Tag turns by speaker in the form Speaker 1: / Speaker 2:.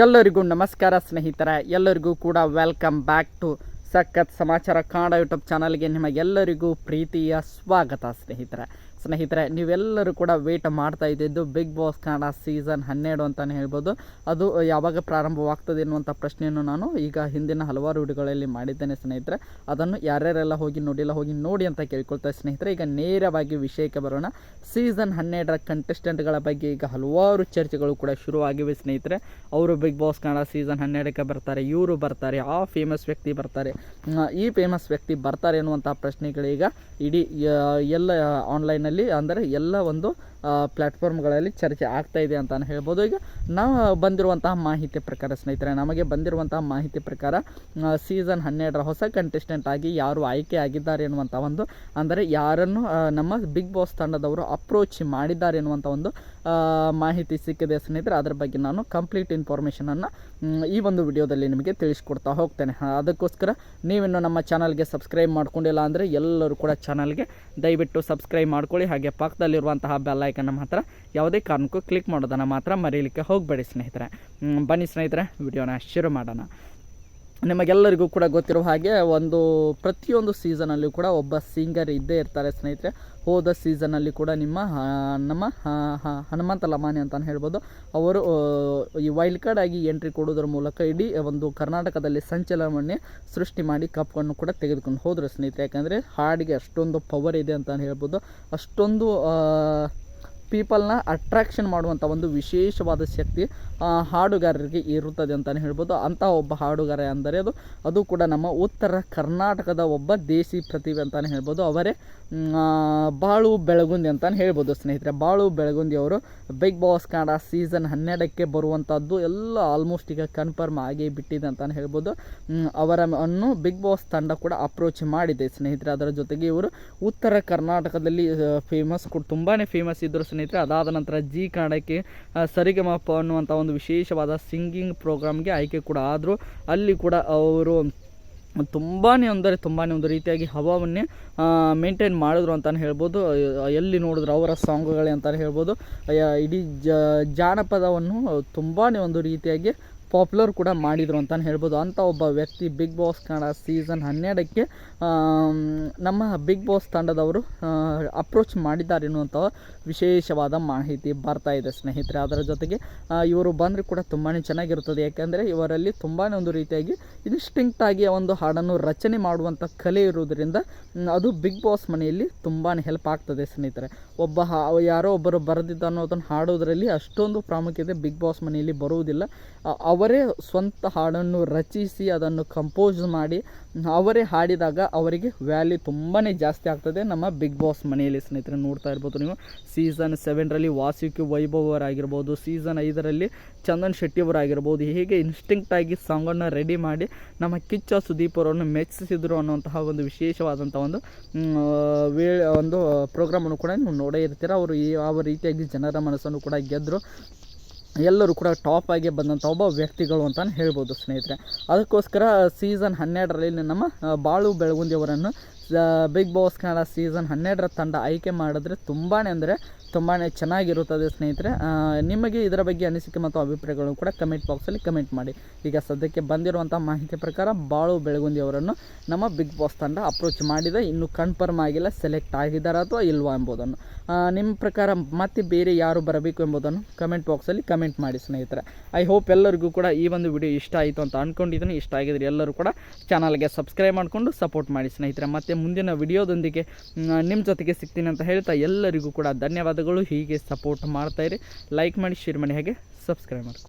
Speaker 1: ಎಲ್ಲರಿಗೂ ನಮಸ್ಕಾರ ಸ್ನೇಹಿತರೆ, ಎಲ್ಲರಿಗೂ ಕೂಡ ವೆಲ್ಕಮ್ ಬ್ಯಾಕ್ ಟು ಸಖತ್ ಸಮಾಚಾರ ಕನ್ನಡ ಯೂಟ್ಯೂಬ್ ಚಾನಲ್ಗೆ ನಿಮಗೆಲ್ಲರಿಗೂ ಪ್ರೀತಿಯ ಸ್ವಾಗತ. ಸ್ನೇಹಿತರೆ ನೀವೆಲ್ಲರೂ ಕೂಡ ವೇಟ್ ಮಾಡ್ತಾ ಇದ್ದಿದ್ದು ಬಿಗ್ ಬಾಸ್ ಕನ್ನಡ ಸೀಸನ್ 12 ಅಂತಲೇ ಹೇಳ್ಬೋದು. ಅದು ಯಾವಾಗ ಪ್ರಾರಂಭವಾಗ್ತದೆ ಎನ್ನುವಂಥ ಪ್ರಶ್ನೆಯನ್ನು ನಾನು ಈಗ ಹಿಂದಿನ ಹಲವಾರು ವಿಡಿಯೋಗಳಲ್ಲಿ ಮಾಡಿದ್ದೇನೆ ಸ್ನೇಹಿತರೆ. ಅದನ್ನು ಯಾರ್ಯಾರೆಲ್ಲ ಹೋಗಿ ನೋಡಿಲ್ಲ ಹೋಗಿ ನೋಡಿ ಅಂತ ಕೇಳ್ಕೊಳ್ತಾರೆ ಸ್ನೇಹಿತರೆ. ಈಗ ನೇರವಾಗಿ ವಿಷಯಕ್ಕೆ ಬರೋಣ. ಸೀಸನ್ 12ರ ಕಂಟೆಸ್ಟೆಂಟ್ಗಳ ಬಗ್ಗೆ ಈಗ ಹಲವಾರು ಚರ್ಚೆಗಳು ಕೂಡ ಶುರುವಾಗಿವೆ ಸ್ನೇಹಿತರೆ. ಅವರು ಬಿಗ್ ಬಾಸ್ ಕನ್ನಡ ಸೀಸನ್ 12ಕ್ಕೆ ಬರ್ತಾರೆ, ಇವರು ಬರ್ತಾರೆ, ಆ ಫೇಮಸ್ ವ್ಯಕ್ತಿ ಬರ್ತಾರೆ, ಈ ಫೇಮಸ್ ವ್ಯಕ್ತಿ ಬರ್ತಾರೆ ಎನ್ನುವಂಥ ಪ್ರಶ್ನೆಗಳೀಗ ಇಡೀ ಎಲ್ಲ ಆನ್ಲೈನಲ್ಲಿ ಅಂದರೆ ಎಲ್ಲ ಒಂದು ಪ್ಲ್ಯಾಟ್ಫಾರ್ಮ್ಗಳಲ್ಲಿ ಚರ್ಚೆ ಆಗ್ತಾ ಇದೆ ಅಂತಲೇ ಹೇಳ್ಬೋದು. ಈಗ ನಾವು ಬಂದಿರುವಂತಹ ಮಾಹಿತಿ ಪ್ರಕಾರ ಸ್ನೇಹಿತರೆ, ನಮಗೆ ಬಂದಿರುವಂತಹ ಮಾಹಿತಿ ಪ್ರಕಾರ ಸೀಸನ್ 12ರ ಹೊಸ ಕಂಟೆಸ್ಟೆಂಟ್ ಆಗಿ ಯಾರು ಆಯ್ಕೆ ಆಗಿದ್ದಾರೆ ಎನ್ನುವಂಥ ಒಂದು, ಅಂದರೆ ಯಾರನ್ನು ನಮ್ಮ ಬಿಗ್ ಬಾಸ್ ತಂಡದವರು ಅಪ್ರೋಚ್ ಮಾಡಿದ್ದಾರೆ ಎನ್ನುವಂಥ ಒಂದು ಮಾಹಿತಿ ಸಿಕ್ಕಿದೆ ಸ್ನೇಹಿತರೆ. ಅದರ ಬಗ್ಗೆ ನಾನು ಕಂಪ್ಲೀಟ್ ಇನ್ಫಾರ್ಮೇಷನನ್ನು ಈ ಒಂದು ವಿಡಿಯೋದಲ್ಲಿ ನಿಮಗೆ ತಿಳಿಸ್ಕೊಡ್ತಾ ಹೋಗ್ತೇನೆ. ಅದಕ್ಕೋಸ್ಕರ ನೀವಿನ್ನು ನಮ್ಮ ಚಾನಲ್ಗೆ ಸಬ್ಸ್ಕ್ರೈಬ್ ಮಾಡ್ಕೊಂಡಿಲ್ಲ ಅಂದರೆ ಎಲ್ಲರೂ ಕೂಡ ಚಾನಲ್ಗೆ ದಯವಿಟ್ಟು ಸಬ್ಸ್ಕ್ರೈಬ್ ಮಾಡ್ಕೊಳ್ಳಿ. ಹಾಗೆ ಪಕ್ಕದಲ್ಲಿರುವಂತಹ ಬೆಲ್ ಐಕನ್ನ ಮಾತ್ರ ಯಾವುದೇ ಕಾರಣಕ್ಕೂ ಕ್ಲಿಕ್ ಮಾಡೋದನ್ನು ಮಾತ್ರ ಮರೀಲಿಕ್ಕೆ ಹೋಗಬೇಡಿ ಸ್ನೇಹಿತರೆ. ಬನ್ನಿ ಸ್ನೇಹಿತರೆ, ವಿಡಿಯೋನ ಶುರು ಮಾಡೋಣ. ನಿಮಗೆಲ್ಲರಿಗೂ ಕೂಡ ಗೊತ್ತಿರೋ ಹಾಗೆ ಪ್ರತಿಯೊಂದು ಸೀಸನಲ್ಲಿ ಕೂಡ ಒಬ್ಬ ಸಿಂಗರ್ ಇದ್ದೇ ಇರ್ತಾರೆ ಸ್ನೇಹಿತರೆ. ಹೋದ ಸೀಸನಲ್ಲಿ ಕೂಡ ನಮ್ಮ ಹನುಮಂತ ಲಮಾನಿ ಅಂತಲೇ ಹೇಳ್ಬೋದು. ಅವರು ಈ ವೈಲ್ಡ್ ಕಾರ್ಡ್ ಆಗಿ ಎಂಟ್ರಿ ಕೊಡೋದ್ರ ಮೂಲಕ ಇಡೀ ಒಂದು ಕರ್ನಾಟಕದಲ್ಲಿ ಸಂಚಲನವನ್ನೇ ಸೃಷ್ಟಿ ಮಾಡಿ ಕಪ್ಗಳನ್ನು ಕೂಡ ತೆಗೆದುಕೊಂಡು ಹೋದರು ಸ್ನೇಹಿತರೆ. ಯಾಕಂದರೆ ಹಾಡಿಗೆ ಅಷ್ಟೊಂದು ಪವರ್ ಇದೆ ಅಂತಲೇ ಹೇಳ್ಬೋದು. ಅಷ್ಟೊಂದು ಪೀಪಲ್ನ ಅಟ್ರಾಕ್ಷನ್ ಮಾಡುವಂಥ ಒಂದು ವಿಶೇಷವಾದ ಶಕ್ತಿ ಹಾಡುಗಾರರಿಗೆ ಇರುತ್ತದೆ ಅಂತಲೇ ಹೇಳ್ಬೋದು. ಅಂಥ ಒಬ್ಬ ಹಾಡುಗಾರ ಅಂದರೆ ಅದು ಕೂಡ ನಮ್ಮ ಉತ್ತರ ಕರ್ನಾಟಕದ ಒಬ್ಬ ದೇಸಿ ಪ್ರತಿಭೆ ಅಂತಲೇ ಹೇಳ್ಬೋದು. ಅವರೇ ಬಾಳು ಬೆಳಗುಂದಿ ಅಂತಲೇ ಹೇಳ್ಬೋದು ಸ್ನೇಹಿತರೆ. ಬಾಳು ಬೆಳಗುಂದಿ ಅವರು ಬಿಗ್ ಬಾಸ್ ಕನ್ನಡ ಸೀಸನ್ 12ಕ್ಕೆ ಬರುವಂಥದ್ದು ಎಲ್ಲ ಆಲ್ಮೋಸ್ಟ್ ಈಗ ಕನ್ಫರ್ಮ್ ಆಗಿ ಬಿಟ್ಟಿದೆ ಅಂತಲೇ ಹೇಳ್ಬೋದು. ಅವರನ್ನು ಬಿಗ್ ಬಾಸ್ ತಂಡ ಕೂಡ ಅಪ್ರೋಚ್ ಮಾಡಿದೆ ಸ್ನೇಹಿತರೆ. ಅದರ ಜೊತೆಗೆ ಇವರು ಉತ್ತರ ಕರ್ನಾಟಕದಲ್ಲಿ ತುಂಬಾ ಫೇಮಸ್ ಇದ್ದರು ಸ್ನೇಹಿತರೆ. ಅದಾದ ನಂತರ ಜಿ ಕನ್ನಡಕ್ಕೆ ಸರಿಗಮಪ ಅನ್ನುವಂಥ ಒಂದು ವಿಶೇಷವಾದ ಸಿಂಗಿಂಗ್ ಪ್ರೋಗ್ರಾಮ್ಗೆ ಆಯ್ಕೆ ಕೂಡ ಆದರು. ಅಲ್ಲಿ ಕೂಡ ಅವರು ತುಂಬಾ ಒಂದು ರೀತಿಯಾಗಿ ಹವಾವನ್ನೇ ಮೇಂಟೈನ್ ಮಾಡಿದ್ರು ಅಂತಲೇ ಹೇಳ್ಬೋದು. ಎಲ್ಲಿ ನೋಡಿದ್ರು ಅವರ ಸಾಂಗ್ಗಳೇ ಅಂತಲೇ ಹೇಳ್ಬೋದು. ಇಡೀ ಜಾನಪದವನ್ನು ತುಂಬಾ ಒಂದು ರೀತಿಯಾಗಿ ಪಾಪ್ಯುಲರ್ ಕೂಡ ಮಾಡಿದರು ಅಂತಲೇ ಹೇಳ್ಬೋದು. ಅಂಥ ಒಬ್ಬ ವ್ಯಕ್ತಿ ಬಿಗ್ ಬಾಸ್ ಕನ್ನಡ ಸೀಸನ್ 12ಕ್ಕೆ ನಮ್ಮ ಬಿಗ್ ಬಾಸ್ ತಂಡದವರು ಅಪ್ರೋಚ್ ಮಾಡಿದ್ದಾರೆ ಎನ್ನುವಂಥ ವಿಶೇಷವಾದ ಮಾಹಿತಿ ಬರ್ತಾ ಇದೆ ಸ್ನೇಹಿತರೆ. ಅದರ ಜೊತೆಗೆ ಇವರು ಬಂದರೆ ಕೂಡ ತುಂಬಾ ಚೆನ್ನಾಗಿರುತ್ತದೆ. ಯಾಕೆಂದರೆ ಇವರಲ್ಲಿ ತುಂಬಾ ಒಂದು ರೀತಿಯಾಗಿ ಇನ್ಸ್ಟಿಂಕ್ಟಾಗಿ ಒಂದು ಹಾಡನ್ನು ರಚನೆ ಮಾಡುವಂಥ ಕಲೆ ಇರುವುದರಿಂದ ಅದು ಬಿಗ್ ಬಾಸ್ ಮನೆಯಲ್ಲಿ ತುಂಬಾ ಹೆಲ್ಪ್ ಆಗ್ತದೆ ಸ್ನೇಹಿತರೆ. ಯಾರೋ ಒಬ್ಬರು ಬರೆದಿದ್ದ ಅನ್ನೋದನ್ನು ಹಾಡೋದರಲ್ಲಿ ಅಷ್ಟೊಂದು ಪ್ರಾಮುಖ್ಯತೆ ಬಿಗ್ ಬಾಸ್ ಮನೆಯಲ್ಲಿ ಬರುವುದಿಲ್ಲ. ಅವರೇ ಸ್ವಂತ ಹಾಡನ್ನು ರಚಿಸಿ ಅದನ್ನು ಕಂಪೋಸ್ ಮಾಡಿ ಅವರೇ ಹಾಡಿದಾಗ ಅವರಿಗೆ ವ್ಯಾಲ್ಯೂ ತುಂಬಾ ಜಾಸ್ತಿ ಆಗ್ತದೆ ನಮ್ಮ ಬಿಗ್ ಬಾಸ್ ಮನೆಯಲ್ಲಿ ಸ್ನೇಹಿತರೆ. ನೋಡ್ತಾ ಇರ್ಬೋದು ನೀವು, ಸೀಸನ್ 7ರಲ್ಲಿ ವಾಸುಕಿ ವೈಭವ್ ಅವರಾಗಿರ್ಬೋದು, ಸೀಸನ್ 5ರಲ್ಲಿ ಚಂದನ್ ಶೆಟ್ಟಿ ಅವರಾಗಿರ್ಬೋದು, ಹೇಗೆ ಇನ್ಸ್ಟಿಂಕ್ಟಾಗಿ ಸಾಂಗನ್ನು ರೆಡಿ ಮಾಡಿ ನಮ್ಮ ಕಿಚ್ಚ ಸುದೀಪ್ ಅವರನ್ನು ಮೆಚ್ಚಿಸಿದ್ರು ಅನ್ನುವಂತಹ ಒಂದು ವಿಶೇಷವಾದಂಥ ಒಂದು ಪ್ರೋಗ್ರಾಮನ್ನು ಕೂಡ ನೀವು ನೋಡೇ ಇರ್ತೀರ. ಅವರು ಯಾವ ರೀತಿಯಾಗಿ ಜನರ ಮನಸ್ಸನ್ನು ಕೂಡ ಗೆದ್ದರು. ಎಲ್ಲರೂ ಕೂಡ ಟಾಪ್ ಆಗಿ ಬಂದಂಥ ಒಬ್ಬ ವ್ಯಕ್ತಿಗಳು ಅಂತಲೇ ಹೇಳ್ಬೋದು ಸ್ನೇಹಿತರೆ. ಅದಕ್ಕೋಸ್ಕರ ಸೀಸನ್ 12ರಲ್ಲಿ ನಮ್ಮ ಬಾಳು ಬೆಳಗುಂದಿ ಅವರನ್ನು ಬಿಗ್ ಬಾಸ್ ಕನ್ನಡ ಸೀಸನ್ 12ರ ತಂಡ ಆಯ್ಕೆ ಮಾಡಿದ್ರೆ ತುಂಬಾ ಚೆನ್ನಾಗಿರುತ್ತದೆ ಸ್ನೇಹಿತರೆ. ನಿಮಗೆ ಇದರ ಬಗ್ಗೆ ಅನಿಸಿಕೆ ಮತ್ತು ಅಭಿಪ್ರಾಯಗಳನ್ನು ಕೂಡ ಕಮೆಂಟ್ ಬಾಕ್ಸಲ್ಲಿ ಕಮೆಂಟ್ ಮಾಡಿ. ಈಗ ಸದ್ಯಕ್ಕೆ ಬಂದಿರುವಂಥ ಮಾಹಿತಿ ಪ್ರಕಾರ ಬಾಳು ಬೆಳಗುಂದಿ ಅವರನ್ನು ನಮ್ಮ ಬಿಗ್ ಬಾಸ್ ತಂಡ ಅಪ್ರೋಚ್ ಮಾಡಿದೆ. ಇನ್ನೂ ಕನ್ಫರ್ಮ್ ಆಗಿಲ್ಲ ಸೆಲೆಕ್ಟ್ ಆಗಿದ್ದಾರೆ ಅಥವಾ ಇಲ್ವಾ ಎಂಬುದನ್ನು. ನಿಮ್ಮ ಪ್ರಕಾರ ಮತ್ತೆ ಬೇರೆ ಯಾರು ಬರಬೇಕು ಎಂಬುದನ್ನು ಕಮೆಂಟ್ ಬಾಕ್ಸಲ್ಲಿ ಕಮೆಂಟ್ ಮಾಡಿ ಸ್ನೇಹಿತರೆ. ಐ ಹೋಪ್ ಎಲ್ಲರಿಗೂ ಕೂಡ ಈ ಒಂದು ವಿಡಿಯೋ ಇಷ್ಟ ಆಯಿತು ಅಂತ ಅಂದ್ಕೊಂಡಿದ್ದೀನಿ. ಇಷ್ಟ ಆಗಿದ್ರೆ ಎಲ್ಲರೂ ಕೂಡ ಚಾನಲ್ಗೆ ಸಬ್ಸ್ಕ್ರೈಬ್ ಮಾಡಿಕೊಂಡು ಸಪೋರ್ಟ್ ಮಾಡಿ ಸ್ನೇಹಿತರೆ. ಮತ್ತು ಮುಂದಿನ ವಿಡಿಯೋದೊಂದಿಗೆ ನಿಮ್ಮ ಜೊತೆಗೆ ಸಿಗ್ತೀನಿ ಅಂತ ಹೇಳ್ತಾ ಎಲ್ಲರಿಗೂ ಕೂಡ ಧನ್ಯವಾದಗಳು. ಹೀಗೆ ಸಪೋರ್ಟ್ ಮಾಡ್ತಾಯಿರಿ, ಲೈಕ್ ಮಾಡಿ, ಶೇರ್ ಮಾಡಿ, ಹಾಗೆ ಸಬ್ಸ್ಕ್ರೈಬ್ ಮಾಡಿ.